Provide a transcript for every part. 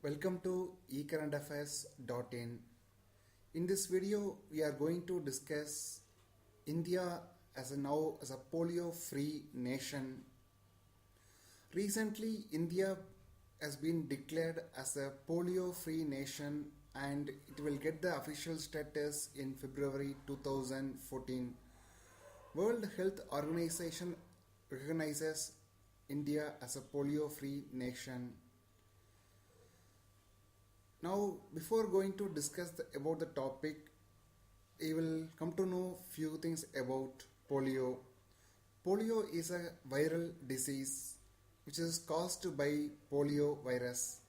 Welcome to eCurrentAffairs.in. In this video, we are going to discuss India as a polio-free nation. Recently, India has been declared as a polio-free nation and it will get the official status in February 2014. World Health Organization recognizes India as a polio-free nation. Now, before going to discuss about the topic, you will come to know few things about polio. Polio is a viral disease which is caused by polio virus.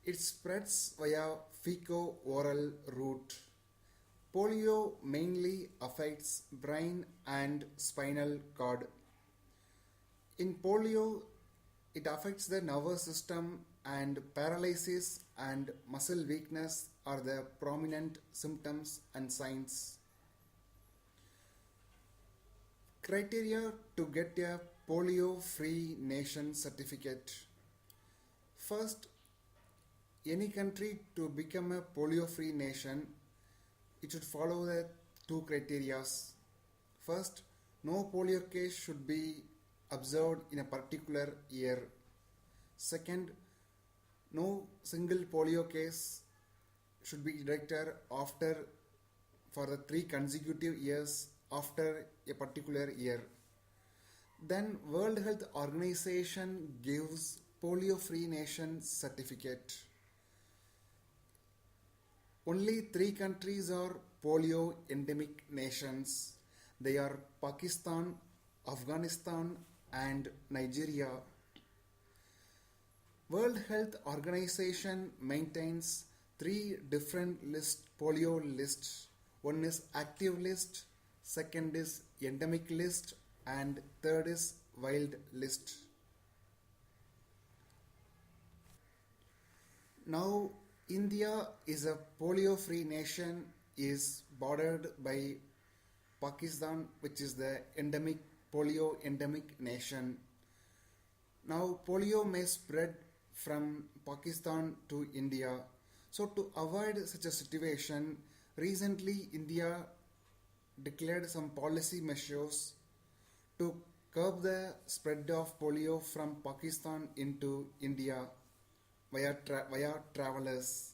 It spreads via fecal-oral route. Polio mainly affects brain and spinal cord. In polio, it affects the nervous system and paralysis and muscle weakness are the prominent symptoms and signs. Criteria to get a polio-free nation certificate. First, any country to become a polio-free nation, it should follow the two criteria. First, no polio case should be observed in a particular year. Second, no single polio case should be detected after for the 3 consecutive years after a particular year. Then World Health Organization gives polio-free nation certificate. Only 3 countries are polio endemic nations. They are Pakistan, Afghanistan and Nigeria. World Health Organization maintains 3 different polio lists. One is active list, second is endemic list and third is wild list. Now India is a polio-free nation, is bordered by Pakistan, which is the polio endemic nation. Now polio may spread from Pakistan to India. So to avoid such a situation, recently India declared some policy measures to curb the spread of polio from Pakistan into India via travelers.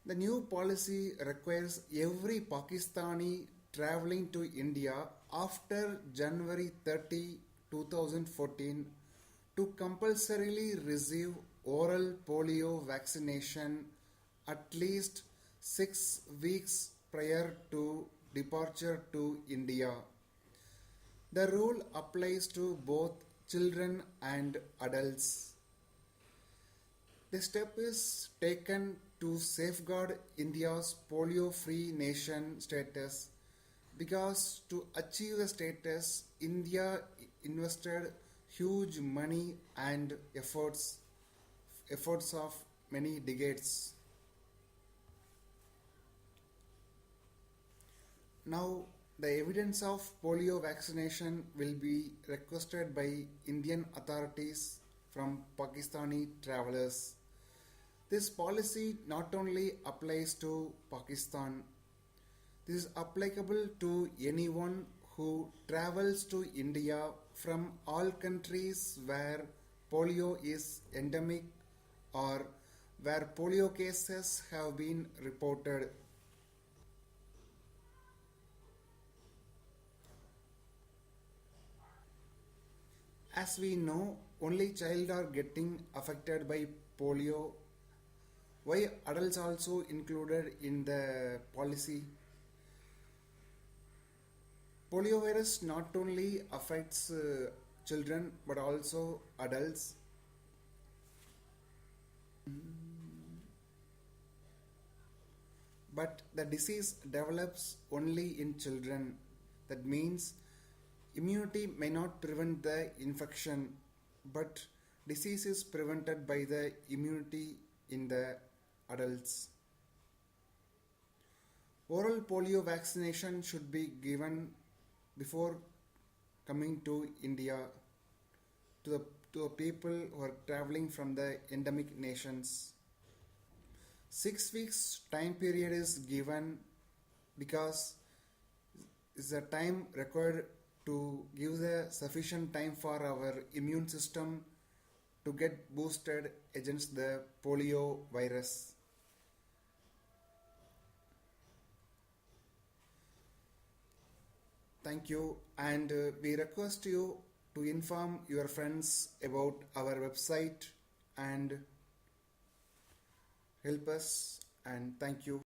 The new policy requires every Pakistani traveling to India after January 30, 2014 to compulsorily receive oral polio vaccination at least 6 weeks prior to departure to India. The rule applies to both children and adults. The step is taken to safeguard India's polio-free nation status because to achieve the status, India invested huge money and efforts of many decades. Now, the evidence of polio vaccination will be requested by Indian authorities from Pakistani travelers. This policy not only applies to Pakistan, this is applicable to anyone who travels to India from all countries where polio is endemic or where polio cases have been reported. As we know, only child are getting affected by polio. Why adults also included in the policy? Poliovirus not only affects children but also adults. But the disease develops only in children. That means immunity may not prevent the infection, but disease is prevented by the immunity in the adults. Oral polio vaccination should be given before coming to India to to people who are traveling from the endemic nations. 6 weeks time period is given because is the time required to give the sufficient time for our immune system to get boosted against the polio virus. Thank you, and we request you to inform your friends about our website and help us, and thank you.